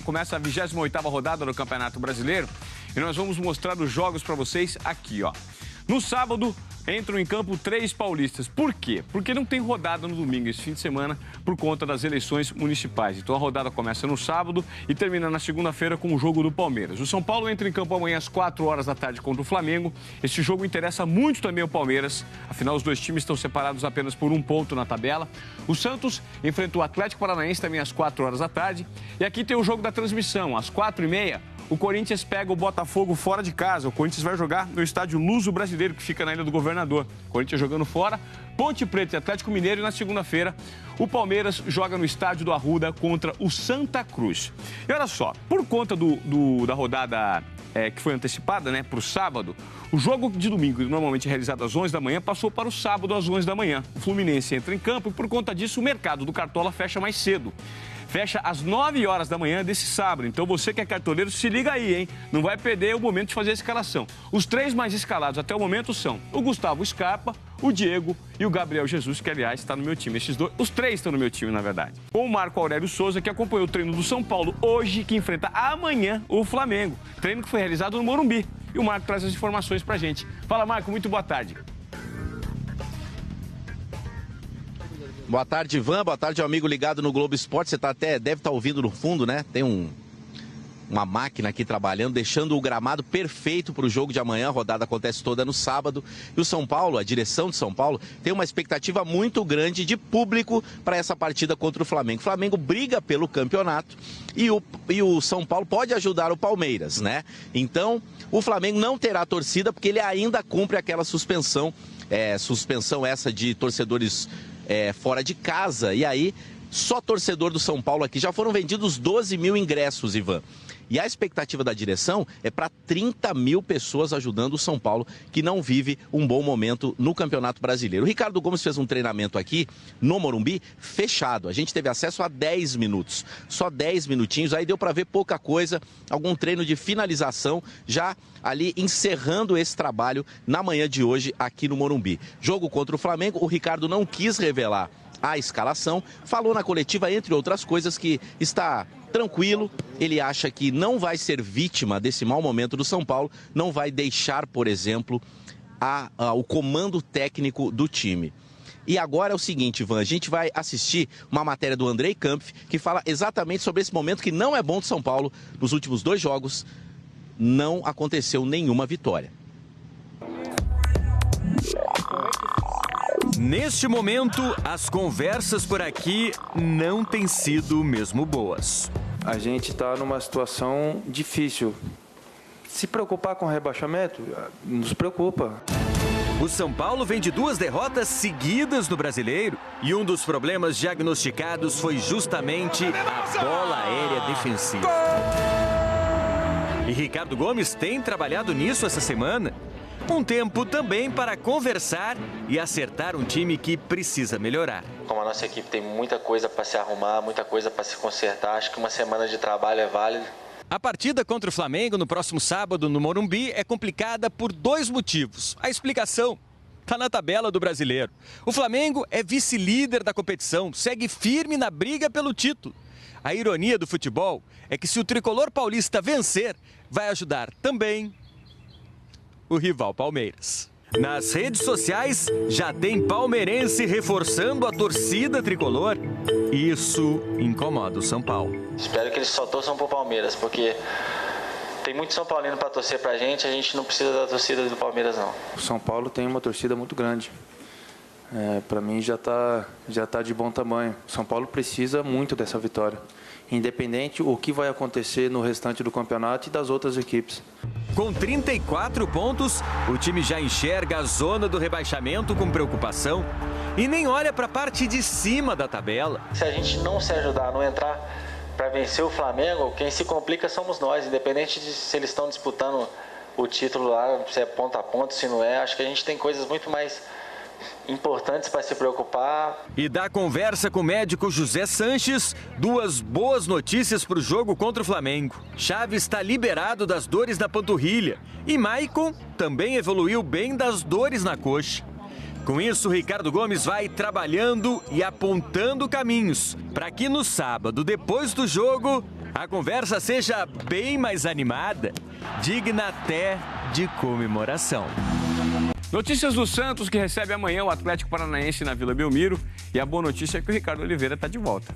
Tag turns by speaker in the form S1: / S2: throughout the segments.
S1: começa a 28ª rodada do Campeonato Brasileiro e nós vamos mostrar os jogos para vocês aqui, ó. No sábado, entram em campo 3 paulistas. Por quê? Porque não tem rodada no domingo, esse fim de semana, por conta das eleições municipais. Então a rodada começa no sábado e termina na segunda-feira com o jogo do Palmeiras. O São Paulo entra em campo amanhã às 4 horas da tarde contra o Flamengo. Esse jogo interessa muito também ao Palmeiras. Afinal, os dois times estão separados apenas por 1 ponto na tabela. O Santos enfrenta o Atlético Paranaense também às 4 horas da tarde. E aqui tem o jogo da transmissão, às 4h30. O Corinthians pega o Botafogo fora de casa. O Corinthians vai jogar no estádio Luso Brasileiro, que fica na Ilha do Governador. O Corinthians jogando fora, Ponte Preta e Atlético Mineiro. E na segunda-feira, o Palmeiras joga no estádio do Arruda contra o Santa Cruz. E olha só, por conta da rodada que foi antecipada, né, para o sábado, o jogo de domingo, normalmente realizado às 11 da manhã, passou para o sábado às 11 da manhã. O Fluminense entra em campo e, por conta disso, o mercado do Cartola fecha mais cedo. Fecha às 9 horas da manhã desse sábado. Então você que é cartoleiro, se liga aí, hein? Não vai perder o momento de fazer a escalação. Os 3 mais escalados até o momento são o Gustavo Scarpa, o Diego e o Gabriel Jesus, que aliás está no meu time. Os 3 estão no meu time, na verdade. Com o Marco Aurélio Souza, que acompanhou o treino do São Paulo hoje, que enfrenta amanhã o Flamengo. Treino que foi realizado no Morumbi. E o Marco traz as informações pra gente. Fala, Marco, muito boa tarde.
S2: Boa tarde, Ivan. Boa tarde, amigo ligado no Globo Esporte. Você deve estar ouvindo no fundo, né? Tem uma máquina aqui trabalhando, deixando o gramado perfeito para o jogo de amanhã. A rodada acontece toda no sábado. E o São Paulo, a direção de São Paulo, tem uma expectativa muito grande de público para essa partida contra o Flamengo. O Flamengo briga pelo campeonato e o São Paulo pode ajudar o Palmeiras, né? Então, o Flamengo não terá torcida porque ele ainda cumpre aquela suspensão essa de torcedores fora de casa. E aí, só torcedor do São Paulo aqui. Já foram vendidos 12 mil ingressos, Ivan. E a expectativa da direção é para 30 mil pessoas ajudando o São Paulo, que não vive um bom momento no Campeonato Brasileiro. O Ricardo Gomes fez um treinamento aqui no Morumbi fechado. A gente teve acesso a 10 minutos. Só 10 minutinhos. Aí deu para ver pouca coisa. Algum treino de finalização já ali encerrando esse trabalho na manhã de hoje aqui no Morumbi. Jogo contra o Flamengo. O Ricardo não quis revelar a escalação. Falou na coletiva, entre outras coisas, que está tranquilo, ele acha que não vai ser vítima desse mau momento do São Paulo, não vai deixar, por exemplo, o comando técnico do time. E agora é o seguinte, Ivan, a gente vai assistir uma matéria do Andrei Kampf, que fala exatamente sobre esse momento que não é bom do São Paulo. Nos últimos 2 jogos, não aconteceu nenhuma vitória.
S3: Neste momento, as conversas por aqui não têm sido mesmo boas.
S4: A gente está numa situação difícil. Se preocupar com o rebaixamento, nos preocupa.
S3: O São Paulo vem de 2 derrotas seguidas no Brasileiro e um dos problemas diagnosticados foi justamente a bola aérea defensiva. E Ricardo Gomes tem trabalhado nisso essa semana. Um tempo também para conversar e acertar um time que precisa melhorar.
S5: Como a nossa equipe tem muita coisa para se arrumar, muita coisa para se consertar, acho que uma semana de trabalho é válida.
S3: A partida contra o Flamengo no próximo sábado no Morumbi é complicada por 2 motivos. A explicação está na tabela do Brasileiro. O Flamengo é vice-líder da competição, segue firme na briga pelo título. A ironia do futebol é que se o tricolor paulista vencer, vai ajudar também o rival Palmeiras. Nas redes sociais, já tem palmeirense reforçando a torcida tricolor. Isso incomoda o São Paulo.
S5: Espero que eles só torçam pro Palmeiras, porque tem muito São Paulino para torcer pra gente, a gente não precisa da torcida do Palmeiras, não.
S4: O São Paulo tem uma torcida muito grande. Para mim já tá de bom tamanho. O São Paulo precisa muito dessa vitória, independente o que vai acontecer no restante do campeonato e das outras equipes.
S3: Com 34 pontos, o time já enxerga a zona do rebaixamento com preocupação e nem olha para a parte de cima da tabela.
S5: Se a gente não se ajudar, não entrar para vencer o Flamengo, quem se complica somos nós, independente de se eles estão disputando o título lá, se é ponta a ponta, se não é. Acho que a gente tem coisas muito mais importantes para se preocupar.
S3: E da conversa com o médico José Sanches, 2 boas notícias para o jogo contra o Flamengo. Chaves está liberado das dores na panturrilha e Maicon também evoluiu bem das dores na coxa. Com isso, Ricardo Gomes vai trabalhando e apontando caminhos para que no sábado, depois do jogo, a conversa seja bem mais animada, digna até de comemoração.
S1: Notícias do Santos, que recebe amanhã o Atlético Paranaense na Vila Belmiro. E a boa notícia é que o Ricardo Oliveira está de volta.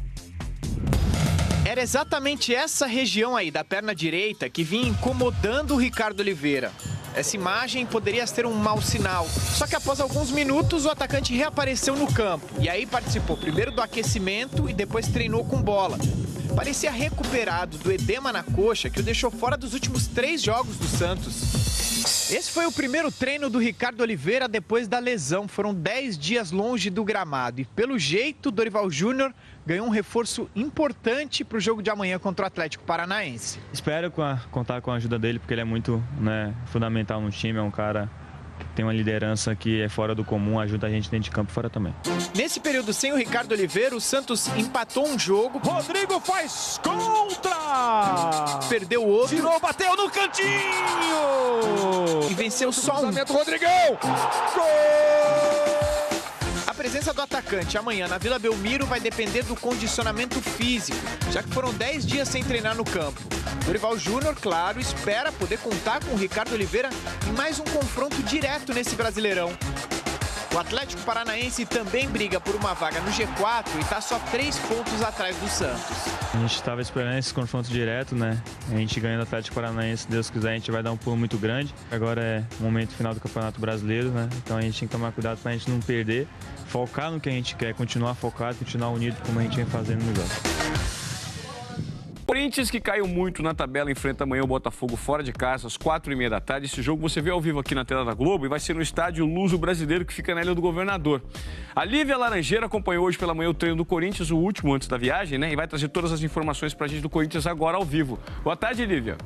S6: Era exatamente essa região aí da perna direita que vinha incomodando o Ricardo Oliveira. Essa imagem poderia ser um mau sinal. Só que após alguns minutos, o atacante reapareceu no campo. E aí participou primeiro do aquecimento e depois treinou com bola. Parecia recuperado do edema na coxa que o deixou fora dos últimos 3 jogos do Santos. Esse foi o primeiro treino do Ricardo Oliveira depois da lesão. Foram 10 dias longe do gramado. E pelo jeito, Dorival Júnior ganhou um reforço importante para o jogo de amanhã contra o Atlético Paranaense.
S7: Espero contar com a ajuda dele, porque ele é muito fundamental no time, é um cara que tem uma liderança que é fora do comum, ajuda a gente dentro de campo e fora também.
S6: Nesse período sem o Ricardo Oliveira, o Santos empatou um jogo.
S3: Rodrigo faz contra!
S6: Perdeu o outro.
S3: Tirou, bateu no cantinho!
S6: E venceu só um.
S3: Rodrigão!
S6: Gol! A presença do atacante amanhã na Vila Belmiro vai depender do condicionamento físico, já que foram 10 dias sem treinar no campo. Dorival Júnior, claro, espera poder contar com o Ricardo Oliveira em mais um confronto direto nesse Brasileirão. O Atlético Paranaense também briga por uma vaga no G4 e está só 3 pontos atrás do Santos.
S7: A gente estava esperando esse confronto direto, A gente ganhando o Atlético Paranaense, se Deus quiser, a gente vai dar um pulo muito grande. Agora é o momento final do Campeonato Brasileiro, Então a gente tem que tomar cuidado para a gente não perder, focar no que a gente quer, continuar focado, continuar unido como a gente vem fazendo no jogo.
S1: Corinthians, que caiu muito na tabela, enfrenta amanhã o Botafogo fora de casa, às 4h30 da tarde. Esse jogo você vê ao vivo aqui na tela da Globo e vai ser no estádio Luso Brasileiro, que fica na Ilha do Governador. A Lívia Laranjeira acompanhou hoje pela manhã o treino do Corinthians, o último antes da viagem, E vai trazer todas as informações pra gente do Corinthians agora ao vivo. Boa tarde, Lívia.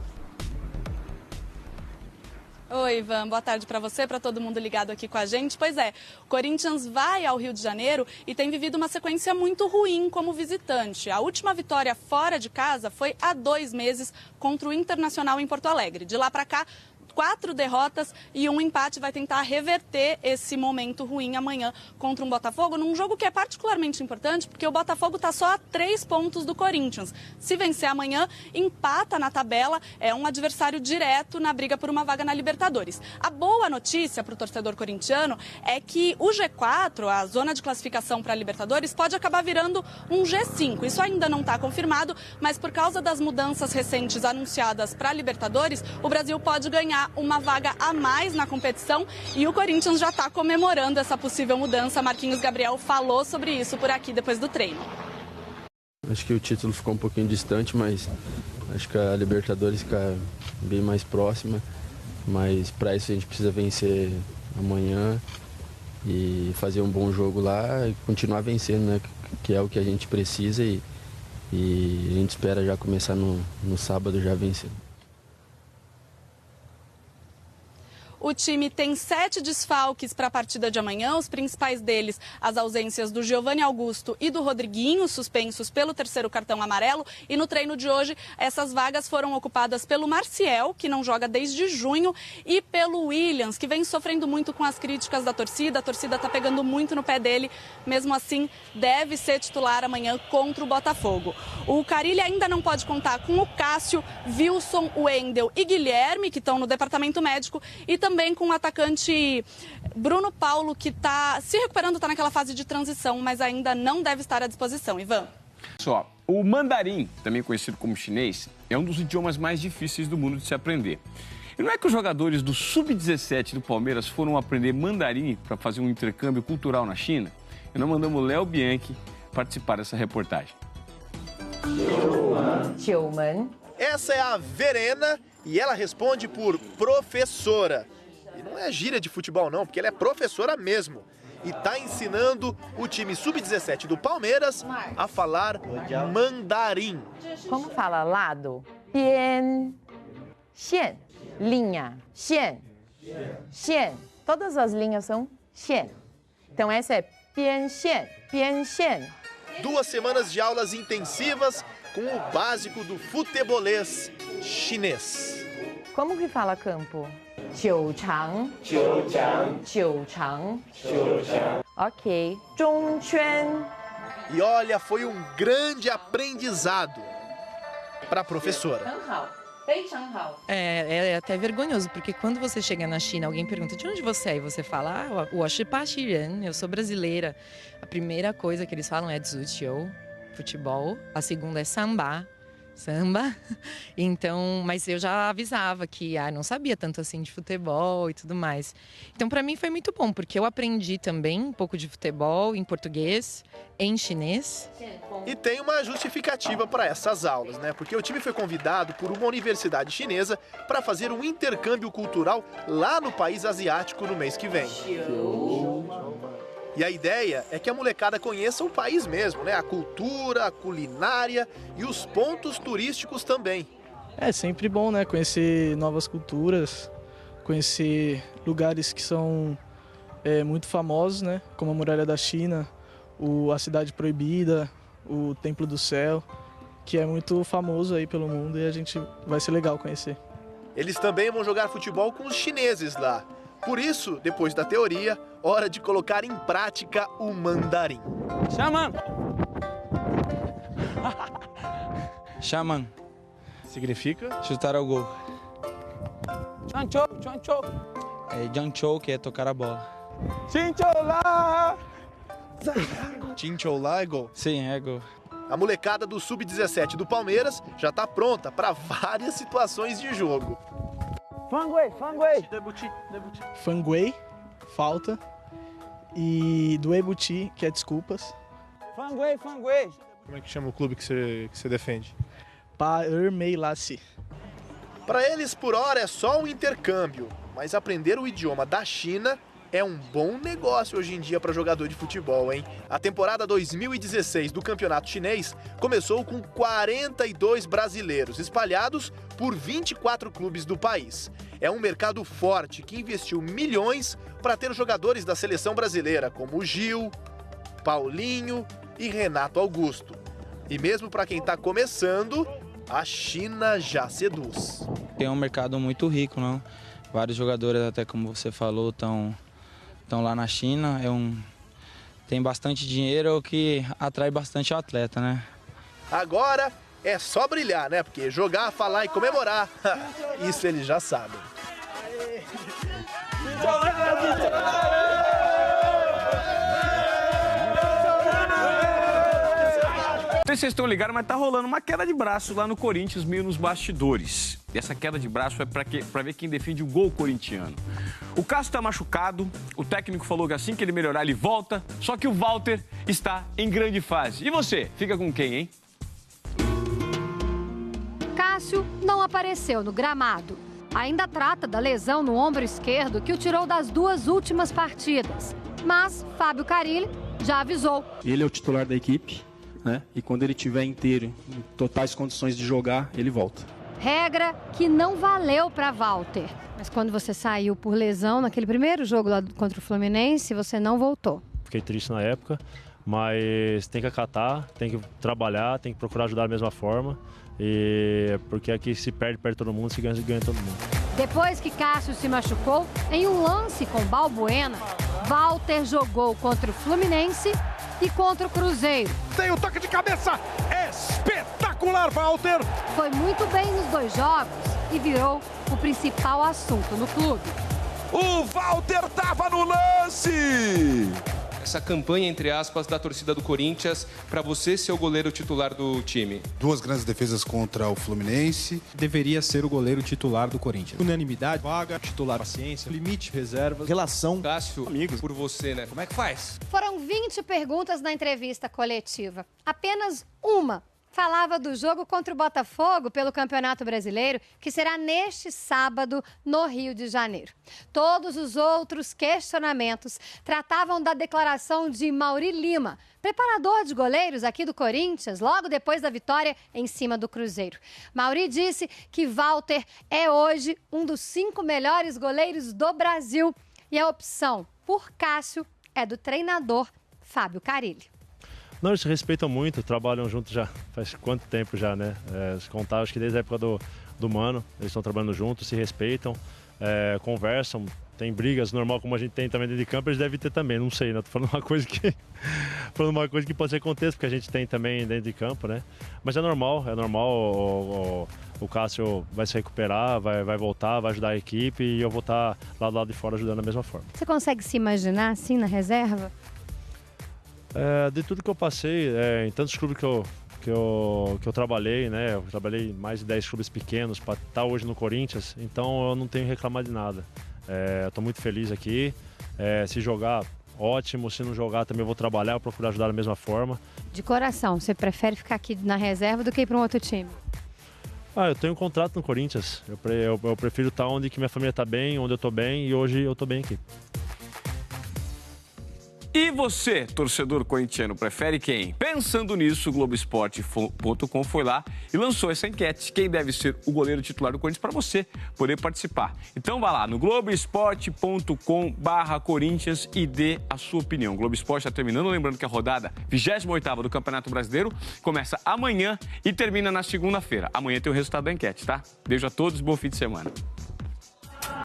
S8: Oi, Ivan. Boa tarde para você, para todo mundo ligado aqui com a gente. Pois é, o Corinthians vai ao Rio de Janeiro e tem vivido uma sequência muito ruim como visitante. A última vitória fora de casa foi há 2 meses contra o Internacional em Porto Alegre. De lá para cá, 4 derrotas e um empate. Vai tentar reverter esse momento ruim amanhã contra um Botafogo, num jogo que é particularmente importante, porque o Botafogo está só a 3 pontos do Corinthians. Se vencer amanhã, empata na tabela, é um adversário direto na briga por uma vaga na Libertadores. A boa notícia para o torcedor corintiano é que o G4, a zona de classificação para a Libertadores, pode acabar virando um G5. Isso ainda não está confirmado, mas por causa das mudanças recentes anunciadas para a Libertadores, o Brasil pode ganhar uma vaga a mais na competição e o Corinthians já está comemorando essa possível mudança. Marquinhos Gabriel falou sobre isso por aqui depois do treino.
S9: Acho que o título ficou um pouquinho distante, mas acho que a Libertadores fica bem mais próxima. Mas para isso a gente precisa vencer amanhã e fazer um bom jogo lá e continuar vencendo, Que é o que a gente precisa e a gente espera já começar no sábado já vencendo.
S8: O time tem 7 desfalques para a partida de amanhã. Os principais deles, as ausências do Giovanni Augusto e do Rodriguinho, suspensos pelo 3º cartão amarelo. E no treino de hoje, essas vagas foram ocupadas pelo Marciel, que não joga desde junho, e pelo Williams, que vem sofrendo muito com as críticas da torcida. A torcida está pegando muito no pé dele. Mesmo assim, deve ser titular amanhã contra o Botafogo. O Carille ainda não pode contar com o Cássio, Wilson, Wendel e Guilherme, que estão no departamento médico, e também com o atacante Bruno Paulo, que está se recuperando, está naquela fase de transição, mas ainda não deve estar à disposição. Ivan.
S1: Só, o mandarim, também conhecido como chinês, é um dos idiomas mais difíceis do mundo de se aprender. E não é que os jogadores do Sub-17 do Palmeiras foram aprender mandarim para fazer um intercâmbio cultural na China? E nós mandamos o Léo Bianchi participar dessa reportagem.
S10: Essa é a Verena e ela responde por professora. E não é gíria de futebol não, porque ela é professora mesmo. E está ensinando o time Sub-17 do Palmeiras a falar mandarim.
S11: Como fala lado? Bian, xian, linha, xian, xian. Todas as linhas são xian. Então essa é bian, xian.
S10: 2 semanas de aulas intensivas com o básico do futebolês chinês.
S11: Como que fala campo? Ok. Zhongquan.
S10: E olha, foi um grande aprendizado. para a professora.
S12: É até vergonhoso, porque quando você chega na China, alguém pergunta de onde você é, e você fala, eu sou brasileira. A primeira coisa que eles falam é Zuqiu, futebol. A segunda é samba. Então, mas eu já avisava que não sabia tanto assim de futebol e tudo mais. Então, para mim foi muito bom, porque eu aprendi também um pouco de futebol em português, em chinês.
S10: E tem uma justificativa para essas aulas, né? Porque o time foi convidado por uma universidade chinesa para fazer um intercâmbio cultural lá no país asiático no mês que vem. E a ideia é que a molecada conheça o país mesmo, né? A cultura, a culinária e os pontos turísticos também.
S13: É sempre bom, né? Conhecer novas culturas, conhecer lugares que são muito famosos, né? Como a Muralha da China, a Cidade Proibida, o Templo do Céu, que é muito famoso aí pelo mundo e vai ser legal conhecer.
S10: Eles também vão jogar futebol com os chineses lá. Por isso, depois da teoria, hora de colocar em prática o mandarim.
S14: Xamã.
S10: Significa?
S14: Chutar ao gol. Chanchou. É Janchou, que é tocar a bola.
S10: Chinchola é gol?
S14: Sim, é gol.
S10: A molecada do Sub-17 do Palmeiras já está pronta para várias situações de jogo.
S13: Fanguei, falta. E Duebuti, que é desculpas.
S14: Fanguei.
S10: Como é que chama o clube que você defende?
S13: Parmeilasi.
S10: Para eles, por hora, é só um intercâmbio. Mas aprender o idioma da China é um bom negócio hoje em dia para jogador de futebol, hein? A temporada 2016 do Campeonato Chinês começou com 42 brasileiros espalhados por 24 clubes do país. É um mercado forte que investiu milhões para ter jogadores da seleção brasileira como Gil, Paulinho e Renato Augusto. E mesmo para quem está começando, a China já seduz.
S14: Tem um mercado muito rico, não? Vários jogadores, até como você falou, estão lá na China. Tem bastante dinheiro, o que atrai bastante o atleta, né?
S10: Agora é só brilhar, né? Porque jogar, falar e comemorar, isso eles já sabem.
S1: Não sei se vocês estão ligados, mas tá rolando uma queda de braço lá no Corinthians, meio nos bastidores. E essa queda de braço é para ver quem defende o gol corintiano. O Cássio tá machucado, o técnico falou que assim que ele melhorar ele volta, só que o Walter está em grande fase. E você, fica com quem, hein?
S15: Cássio não apareceu no gramado. Ainda trata da lesão no ombro esquerdo que o tirou das 2 últimas partidas. Mas Fábio Carille já avisou.
S16: Ele é o titular da equipe, né? E quando ele estiver inteiro, em totais condições de jogar, ele volta.
S15: Regra que não valeu para Walter. Mas quando você saiu por lesão naquele primeiro jogo lá contra o Fluminense, você não voltou.
S17: Fiquei triste na época, mas tem que acatar, tem que trabalhar, tem que procurar ajudar da mesma forma. Porque aqui se perde todo mundo, se ganha todo mundo.
S15: Depois que Cássio se machucou, em um lance com Balbuena, Walter jogou contra o Fluminense e contra o Cruzeiro.
S18: Tem o toque de cabeça espetacular, Walter!
S15: Foi muito bem nos 2 jogos e virou o principal assunto no clube.
S18: O Walter tava no lance!
S19: Essa campanha, entre aspas, da torcida do Corinthians para você ser o goleiro titular do time.
S20: 2 grandes defesas contra o Fluminense.
S21: Deveria ser o goleiro titular do Corinthians. Unanimidade, vaga, titular, paciência, limite, reservas, relação.
S19: Cássio, amigos, por você, né? Como é que faz?
S15: Foram 20 perguntas na entrevista coletiva. Apenas uma falava do jogo contra o Botafogo pelo Campeonato Brasileiro, que será neste sábado no Rio de Janeiro. Todos os outros questionamentos tratavam da declaração de Mauri Lima, preparador de goleiros aqui do Corinthians, logo depois da vitória em cima do Cruzeiro. Mauri disse que Walter é hoje um dos 5 melhores goleiros do Brasil e a opção por Cássio é do treinador Fábio Carille.
S17: Não, eles se respeitam muito, trabalham juntos já faz quanto tempo já, né? Se contar, acho que desde a época do Mano, eles estão trabalhando juntos, se respeitam, conversam, tem brigas normal como a gente tem também dentro de campo, eles devem ter também, não sei, né? Tô falando uma coisa que pode ser contexto, porque a gente tem também dentro de campo, né? Mas é normal, o Cássio vai se recuperar, vai voltar, vai ajudar a equipe e eu vou estar lá do lado de fora ajudando da mesma forma.
S15: Você consegue se imaginar assim na reserva?
S17: De tudo que eu passei, em tantos clubes que eu trabalhei, né? Eu trabalhei em mais de 10 clubes pequenos para estar hoje no Corinthians, então eu não tenho reclamado de nada. Estou muito feliz aqui. Se jogar, ótimo. Se não jogar, também eu vou trabalhar, procurar ajudar da mesma forma.
S15: De coração, você prefere ficar aqui na reserva do que ir para um outro time?
S17: Eu tenho um contrato no Corinthians. Eu prefiro estar onde que minha família está bem, onde eu estou bem, e hoje eu estou bem aqui.
S1: E você, torcedor corintiano, prefere quem? Pensando nisso, o Globoesporte.com foi lá e lançou essa enquete. Quem deve ser o goleiro titular do Corinthians para você poder participar. Então vá lá no Globoesporte.com/Corinthians e dê a sua opinião. O Globo Esporte está terminando, lembrando que a rodada 28ª do Campeonato Brasileiro começa amanhã e termina na segunda-feira. Amanhã tem o resultado da enquete, tá? Beijo a todos, bom fim de semana.